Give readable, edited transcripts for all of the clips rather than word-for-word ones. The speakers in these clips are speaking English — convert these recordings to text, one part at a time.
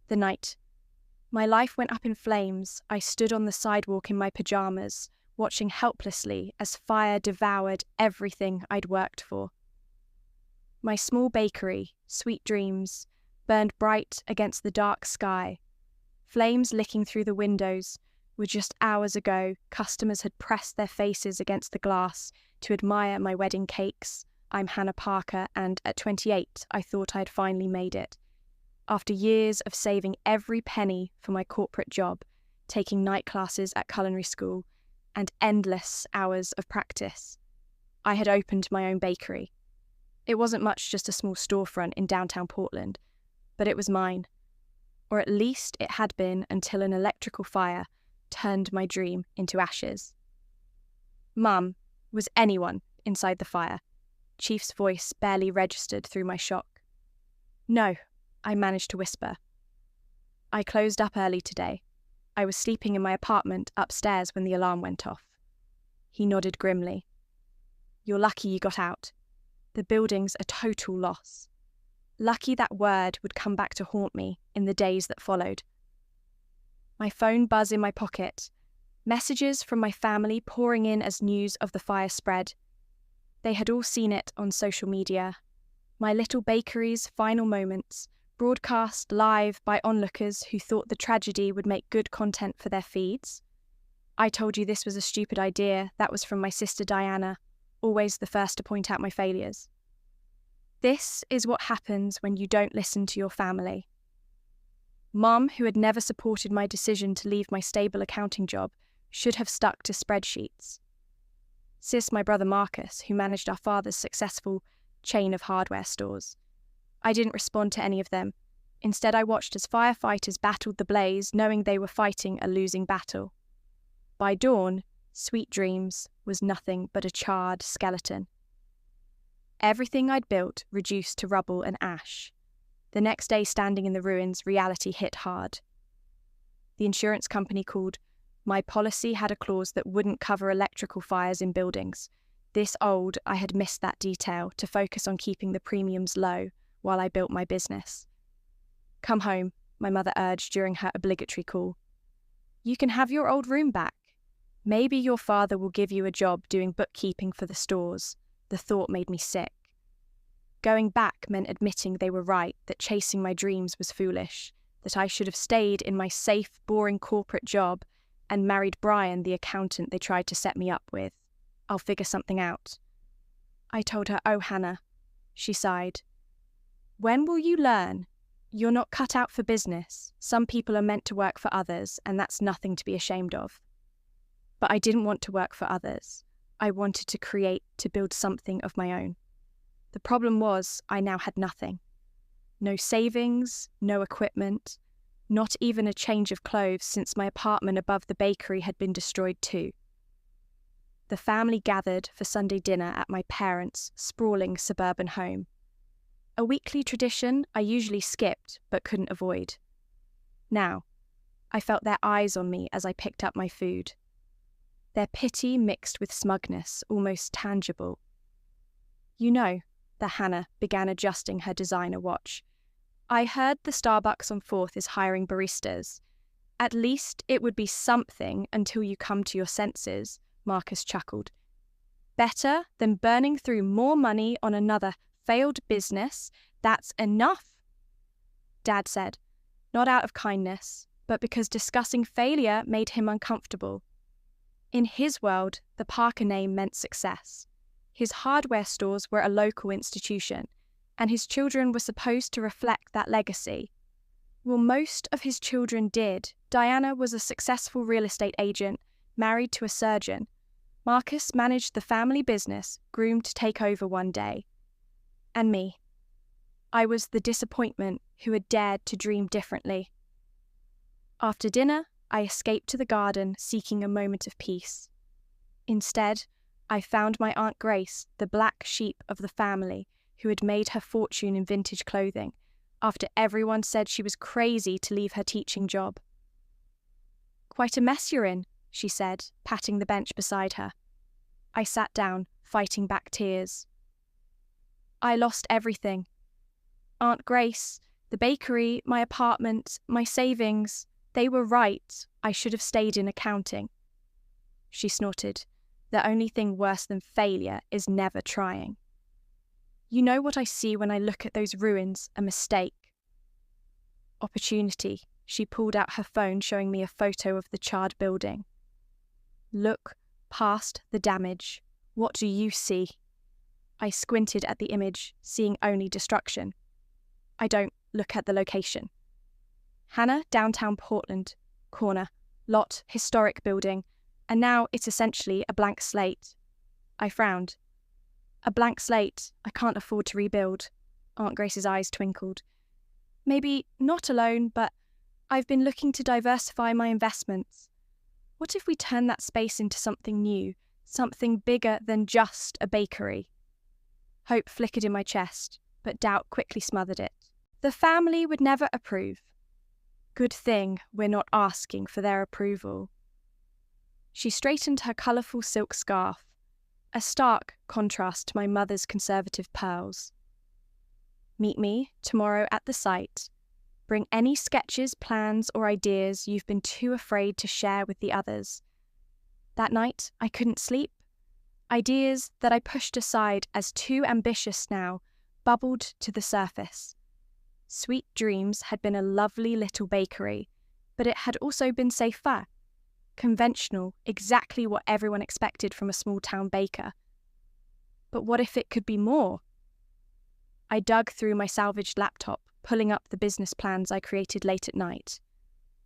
The night my life went up in flames, I stood on the sidewalk in my pajamas, watching helplessly as fire devoured everything I'd worked for. My small bakery, Sweet Dreams, burned bright against the dark sky. Flames licking through the windows, where just hours ago customers had pressed their faces against the glass to admire my wedding cakes. I'm Hannah Parker, and at 28 I thought I'd finally made it. After years of saving every penny for my corporate job, taking night classes at culinary school, and endless hours of practice, I had opened my own bakery. It wasn't much, just a small storefront in downtown Portland, but it was mine. Or at least it had been until an electrical fire turned my dream into ashes. Mum, was anyone inside the fire? Chief's voice barely registered through my shock. No, I managed to whisper. I closed up early today. I was sleeping in my apartment upstairs when the alarm went off. He nodded grimly. You're lucky you got out. The building's a total loss. Lucky that word would come back to haunt me in the days that followed. My phone buzzed in my pocket, messages from my family pouring in as news of the fire spread. They had all seen it on social media. My little bakery's final moments, broadcast live by onlookers who thought the tragedy would make good content for their feeds. I told you this was a stupid idea. That was from my sister Diana, always the first to point out my failures. This is what happens when you don't listen to your family. Mum, who had never supported my decision to leave my stable accounting job, should have stuck to spreadsheets. Sis, my brother Marcus, who managed our father's successful chain of hardware stores. I didn't respond to any of them. Instead, I watched as firefighters battled the blaze, knowing they were fighting a losing battle. By dawn, Sweet Dreams was nothing but a charred skeleton. Everything I'd built reduced to rubble and ash. The next day, standing in the ruins, reality hit hard. The insurance company called. My policy had a clause that wouldn't cover electrical fires in buildings. This old, I had missed that detail to focus on keeping the premiums low while I built my business. Come home, my mother urged during her obligatory call. You can have your old room back. Maybe your father will give you a job doing bookkeeping for the stores. The thought made me sick. Going back meant admitting they were right, that chasing my dreams was foolish, that I should have stayed in my safe, boring corporate job and married Brian, the accountant they tried to set me up with. I'll figure something out. I told her, oh, Hannah. She sighed. When will you learn? You're not cut out for business. Some people are meant to work for others, and that's nothing to be ashamed of. But I didn't want to work for others. I wanted to create, to build something of my own. The problem was I now had nothing. No savings, no equipment, not even a change of clothes since my apartment above the bakery had been destroyed too. The family gathered for Sunday dinner at my parents' sprawling suburban home. A weekly tradition I usually skipped but couldn't avoid. Now, I felt their eyes on me as I picked up my food. Their pity mixed with smugness, almost tangible. You know, that Hannah began adjusting her designer watch. I heard the Starbucks on 4th is hiring baristas. At least it would be something until you come to your senses, Marcus chuckled. Better than burning through more money on another failed business. That's enough, Dad said, not out of kindness, but because discussing failure made him uncomfortable. In his world, the Parker name meant success. His hardware stores were a local institution, and his children were supposed to reflect that legacy. Well, most of his children did. Diana was a successful real estate agent, married to a surgeon. Marcus managed the family business, groomed to take over one day. And me. I was the disappointment who had dared to dream differently. After dinner, I escaped to the garden, seeking a moment of peace. Instead, I found my Aunt Grace, the black sheep of the family, who had made her fortune in vintage clothing, after everyone said she was crazy to leave her teaching job. Quite a mess you're in, she said, patting the bench beside her. I sat down, fighting back tears. I lost everything. Aunt Grace, The bakery, my apartment, my savings, they were right. I should have stayed in accounting. She snorted. The only thing worse than failure is never trying. You know what I see when I look at those ruins? A mistake. Opportunity. She pulled out her phone, showing me a photo of the charred building. Look past the damage. What do you see? I squinted at the image, seeing only destruction. I don't look at the location. Hannah, downtown Portland, corner, lot, historic building, and now it's essentially a blank slate. I frowned. A blank slate. I can't afford to rebuild. Aunt Grace's eyes twinkled. Maybe not alone, but I've been looking to diversify my investments. What if we turn that space into something new, something bigger than just a bakery? Hope flickered in my chest, but doubt quickly smothered it. The family would never approve. Good thing we're not asking for their approval. She straightened her colourful silk scarf, a stark contrast to my mother's conservative pearls. Meet me tomorrow at the site. Bring any sketches, plans, or ideas you've been too afraid to share with the others. That night, I couldn't sleep. Ideas that I pushed aside as too ambitious now bubbled to the surface. Sweet Dreams had been a lovely little bakery, but it had also been safer. Conventional, exactly what everyone expected from a small-town baker. But what if it could be more? I dug through my salvaged laptop, pulling up the business plans I created late at night,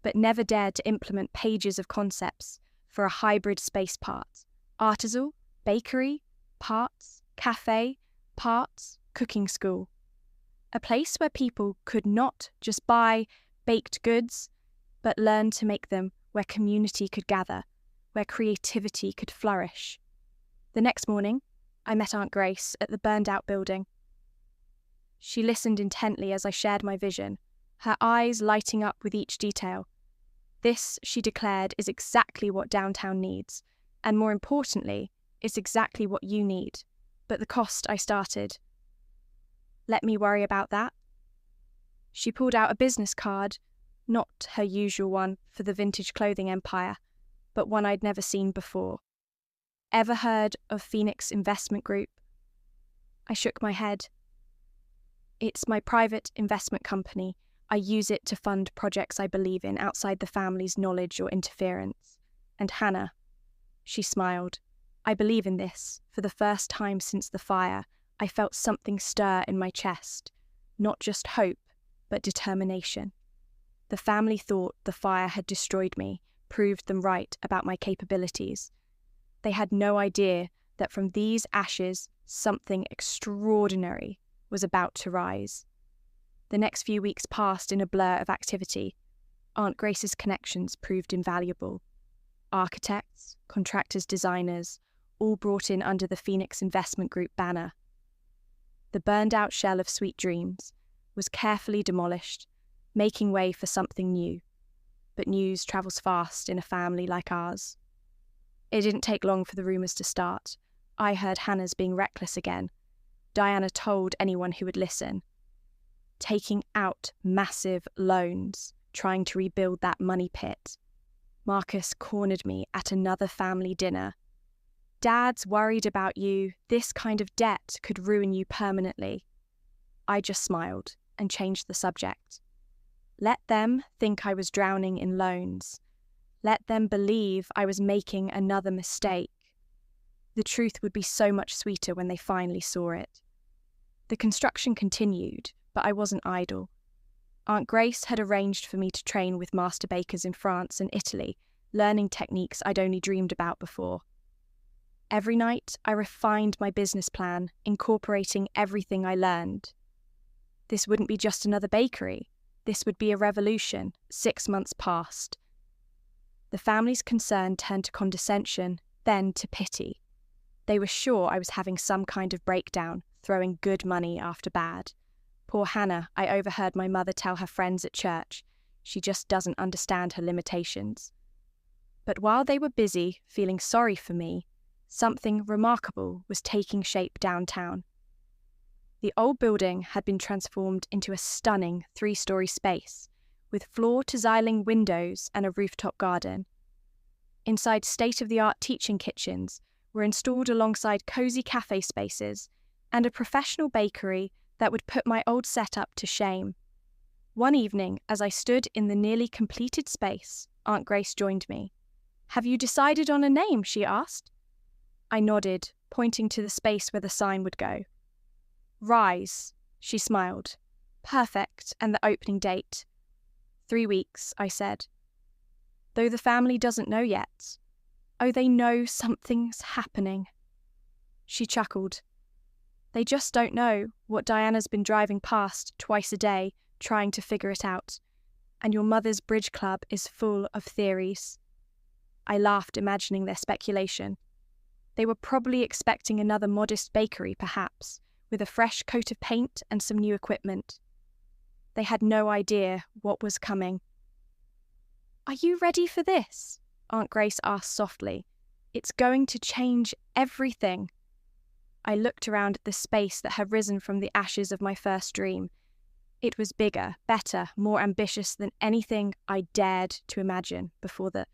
but never dared to implement pages of concepts for a hybrid space part. Artisan, bakery, parts, cafe, parts, cooking school. A place where people could not just buy baked goods, but learn to make them, where community could gather, where creativity could flourish. The next morning, I met Aunt Grace at the burned-out building. She listened intently as I shared my vision, her eyes lighting up with each detail. This, she declared, is exactly what downtown needs, and more importantly, it's exactly what you need. But the cost, I started. Let me worry about that. She pulled out a business card, not her usual one for the vintage clothing empire, but one I'd never seen before. Ever heard of Phoenix Investment Group? I shook my head. It's my private investment company. I use it to fund projects I believe in outside the family's knowledge or interference. And Hannah, she smiled. I believe in this. For the first time since the fire, I felt something stir in my chest. Not just hope, but determination. The family thought the fire had destroyed me, proved them right about my capabilities. They had no idea that from these ashes, something extraordinary was about to rise. The next few weeks passed in a blur of activity. Aunt Grace's connections proved invaluable. Architects, contractors, designers, all brought in under the Phoenix Investment Group banner. The burned-out shell of Sweet Dreams was carefully demolished, making way for something new. But news travels fast in a family like ours. It didn't take long for the rumours to start. I heard Hannah's being reckless again. Diana told anyone who would listen. Taking out massive loans, trying to rebuild that money pit. Marcus cornered me at another family dinner. Dad's worried about you. This kind of debt could ruin you permanently. I just smiled and changed the subject. Let them think I was drowning in loans. Let them believe I was making another mistake. The truth would be so much sweeter when they finally saw it. The construction continued, but I wasn't idle. Aunt Grace had arranged for me to train with master bakers in France and Italy, learning techniques I'd only dreamed about before. Every night, I refined my business plan, incorporating everything I learned. This wouldn't be just another bakery. This would be a revolution. 6 months passed. The family's concern turned to condescension, then to pity. They were sure I was having some kind of breakdown, throwing good money after bad. Poor Hannah, I overheard my mother tell her friends at church. She just doesn't understand her limitations. But while they were busy feeling sorry for me, something remarkable was taking shape downtown. The old building had been transformed into a stunning 3-story space, with floor-to-ceiling windows and a rooftop garden. Inside state-of-the-art teaching kitchens were installed alongside cozy cafe spaces and a professional bakery that would put my old setup to shame. One evening, as I stood in the nearly completed space, Aunt Grace joined me. "Have you decided on a name?" she asked. I nodded, pointing to the space where the sign would go. "Rise," she smiled. "Perfect, and the opening date." 3 weeks, I said. "Though the family doesn't know yet." "Oh, they know something's happening." She chuckled. "They just don't know what Diana's been driving past twice a day, trying to figure it out. And your mother's bridge club is full of theories." I laughed, imagining their speculation. They were probably expecting another modest bakery, perhaps, with a fresh coat of paint and some new equipment. They had no idea what was coming. "Are you ready for this?" Aunt Grace asked softly. "It's going to change everything." I looked around at the space that had risen from the ashes of my first dream. It was bigger, better, more ambitious than anything I dared to imagine before the...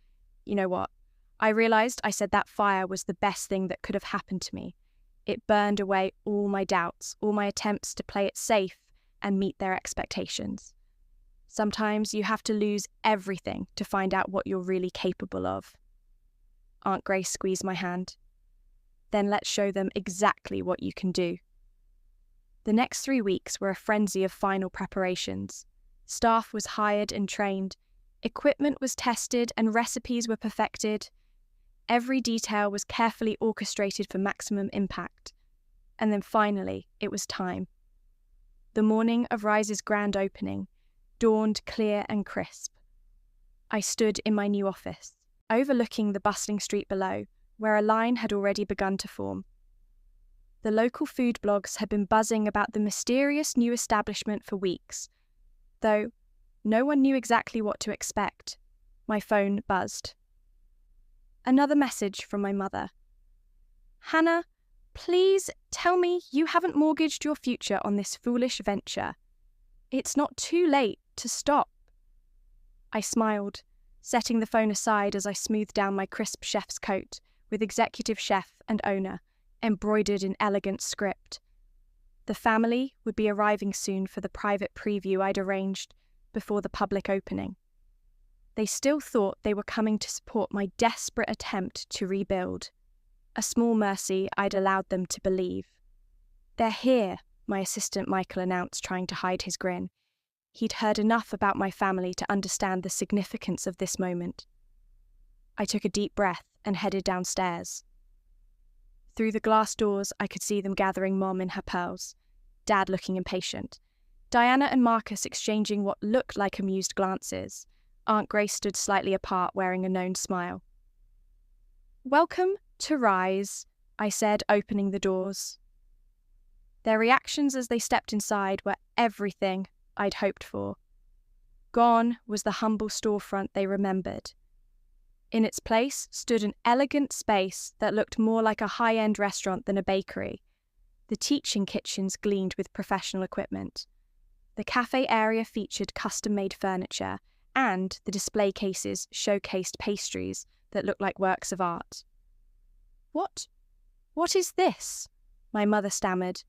You know what? I realized I said that fire was the best thing that could have happened to me. It burned away all my doubts, all my attempts to play it safe and meet their expectations. Sometimes you have to lose everything to find out what you're really capable of. Aunt Grace squeezed my hand. "Then let's show them exactly what you can do." The next 3 weeks were a frenzy of final preparations. Staff was hired and trained. Equipment was tested and recipes were perfected. Every detail was carefully orchestrated for maximum impact. And then finally, it was time. The morning of Rise's grand opening dawned clear and crisp. I stood in my new office, overlooking the bustling street below, where a line had already begun to form. The local food blogs had been buzzing about the mysterious new establishment for weeks, though no one knew exactly what to expect. My phone buzzed. Another message from my mother. "Hannah, please tell me you haven't mortgaged your future on this foolish venture. It's not too late to stop." I smiled, setting the phone aside as I smoothed down my crisp chef's coat with executive chef and owner, embroidered in elegant script. The family would be arriving soon for the private preview I'd arranged before the public opening. They still thought they were coming to support my desperate attempt to rebuild, a small mercy I'd allowed them to believe. "They're here," my assistant Michael announced, trying to hide his grin. He'd heard enough about my family to understand the significance of this moment. I took a deep breath and headed downstairs. Through the glass doors, I could see them gathering Mom in her pearls, Dad looking impatient, Diana and Marcus exchanging what looked like amused glances. Aunt Grace stood slightly apart, wearing a known smile. "Welcome to Rise," I said, opening the doors. Their reactions as they stepped inside were everything I'd hoped for. Gone was the humble storefront they remembered. In its place stood an elegant space that looked more like a high-end restaurant than a bakery. The teaching kitchens gleamed with professional equipment. The cafe area featured custom-made furniture, and the display cases showcased pastries that looked like works of art. What is this?" my mother stammered.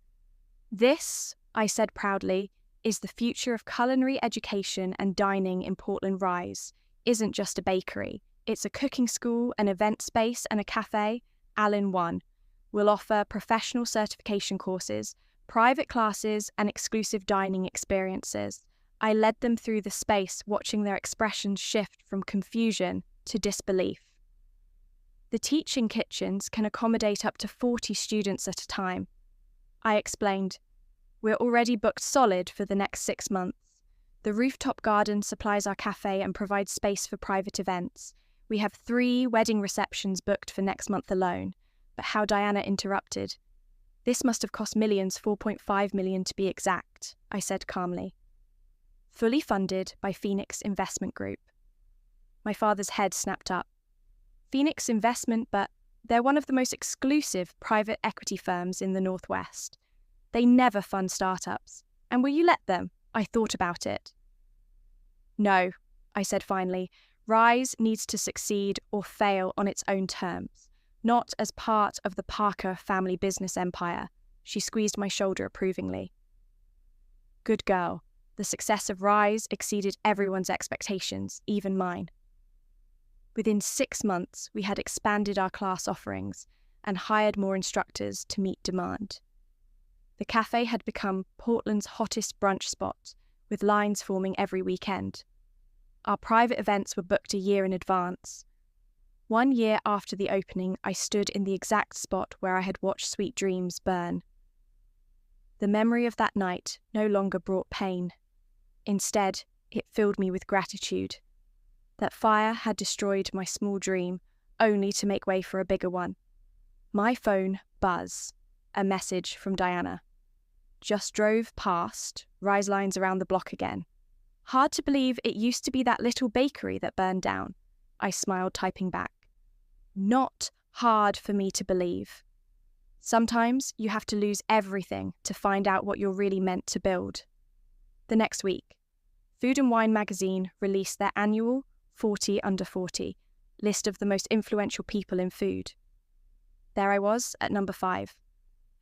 "This," I said proudly, "is the future of culinary education and dining in Portland. Rise isn't just a bakery. It's a cooking school, an event space, and a cafe, all in one. We'll offer professional certification courses, private classes, and exclusive dining experiences." I led them through the space, watching their expressions shift from confusion to disbelief. "The teaching kitchens can accommodate up to 40 students at a time," I explained. "We're already booked solid for the next 6 months. The rooftop garden supplies our cafe and provides space for private events. We have 3 wedding receptions booked for next month alone." But how Diana interrupted. "This must have cost millions, 4.5 million to be exact," I said calmly. "Fully funded by Phoenix Investment Group." My father's head snapped up. "Phoenix Investment, but they're one of the most exclusive private equity firms in the Northwest. They never fund startups. And will you let them? I thought about it. No, I said finally. Rise needs to succeed or fail on its own terms, not as part of the Parker family business empire. She squeezed my shoulder approvingly. Good girl. The success of Rise exceeded everyone's expectations, even mine. Within 6 months, we had expanded our class offerings and hired more instructors to meet demand. The cafe had become Portland's hottest brunch spot, with lines forming every weekend. Our private events were booked a year in advance. 1 year after the opening, I stood in the exact spot where I had watched Sweet Dreams burn. The memory of that night no longer brought pain. Instead, it filled me with gratitude. That fire had destroyed my small dream, only to make way for a bigger one. My phone buzz. A message from Diana. Just drove past, Rise lines around the block again. Hard to believe it used to be that little bakery that burned down. I smiled, typing back. Not hard for me to believe. Sometimes you have to lose everything to find out what you're really meant to build. The next week, Food and Wine magazine released their annual 40 Under 40 list of the most influential people in food. There I was at number 5.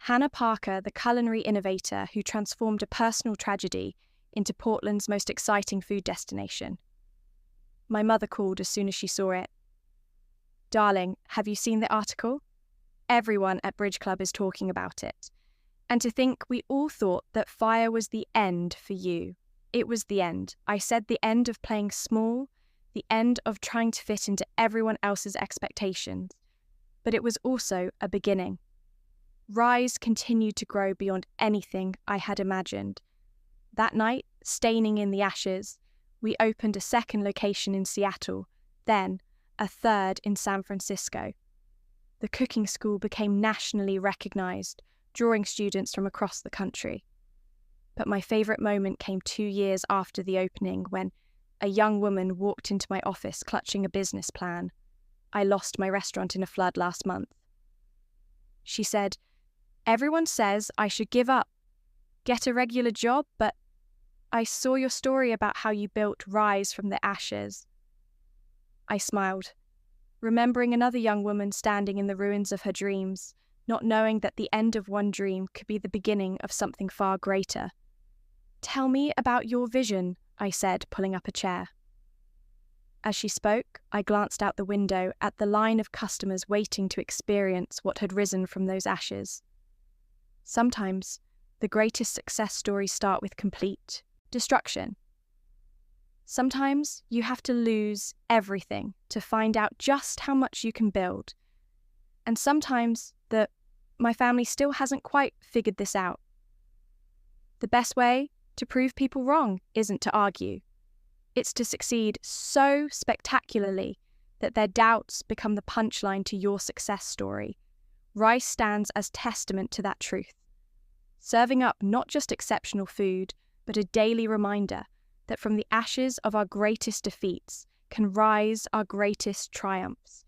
Hannah Parker, the culinary innovator who transformed a personal tragedy into Portland's most exciting food destination. My mother called as soon as she saw it. Darling, have you seen the article? Everyone at Bridge Club is talking about it. And to think we all thought that fire was the end for you. It was the end. I said the end of playing small, the end of trying to fit into everyone else's expectations. But it was also a beginning. Rise continued to grow beyond anything I had imagined. That night, staining in the ashes, we opened a second location in Seattle, then a third in San Francisco. The cooking school became nationally recognized, drawing students from across the country. But my favorite moment came 2 years after the opening, when a young woman walked into my office clutching a business plan. I lost my restaurant in a flood last month. She said, "Everyone says I should give up, get a regular job, but I saw your story about how you built Rise from the ashes." I smiled, remembering another young woman standing in the ruins of her dreams, not knowing that the end of one dream could be the beginning of something far greater. "Tell me about your vision," I said, pulling up a chair. As she spoke, I glanced out the window at the line of customers waiting to experience what had risen from those ashes. Sometimes, the greatest success stories start with complete destruction. Sometimes you have to lose everything to find out just how much you can build. And sometimes my family still hasn't quite figured this out. The best way to prove people wrong isn't to argue. It's to succeed so spectacularly that their doubts become the punchline to your success story. Rice stands as testament to that truth, serving up not just exceptional food, but a daily reminder that from the ashes of our greatest defeats can rise our greatest triumphs.